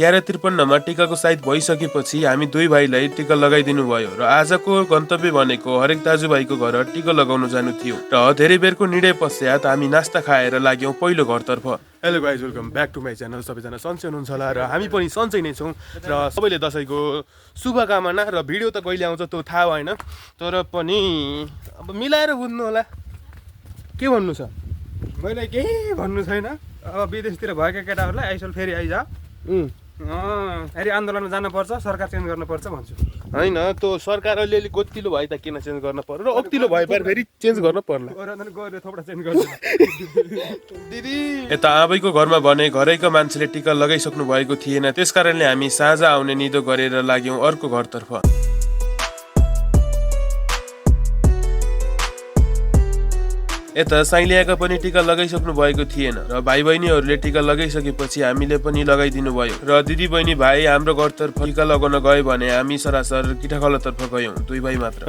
11:53 टिकाको साइत भइसकेपछि हामी दुई भाइलाई टिका लगाइदिनु भयो र आजको गन्तव्य भनेको हरेक दाजुभाइको घर टिका लगाउन जानु थियो र धेरै बेरको निर्णय पश्चात हामी नास्ता खाएर लाग्यौं पहिलो घरतर्फ। Hello guys, welcome back to my channel. सबैजना सन्चै हुनुहुन्छ होला र हामी पनि सन्चै नै छौँ र सबैले दसैँको शुभकामना। र भिडियो त कहिले आउँछ त्यो थाहा भएन, तर पनि अब मिलाएर बुझ्नु होला। के भन्नु छ? मैले केही भन्नु छैन। अब विदेशतिर भएका केटाहरूलाई आइसोल फेरि आइज, फेरि आन्दोलनमा जानुपर्छ, सरकार चेन्ज गर्नुपर्छ भन्छु। होइन, त्यो सरकार अलिअलि गोत्तिलो भए त किन चेन्ज गर्न पर्यो र अक्तिलो भए फेरि चेन्ज गर्न पर्ला। गएर थोपडा चेन्ज गर्छ दिदी। यता आबैको घरमा भने घरैका मान्छेले टिका लगाइसक्नु भएको थिएन, त्यसकारणले हामी साँझ आउने निदो गरेर लाग्यौं अर्को घरतर्फ। यता साइलियाका पनि टिका लगाइसक्नु भएको थिएन र भाइ बहिनीहरूले टिका लगाइसकेपछि हामीले पनि लगाइदिनु भयो र दिदी बहिनी भाइ हाम्रो घरतर्फ टिका लगाउन गयो भने हामी सरासर किटाखलातर्फ गयौँ, दुई भाइ मात्र।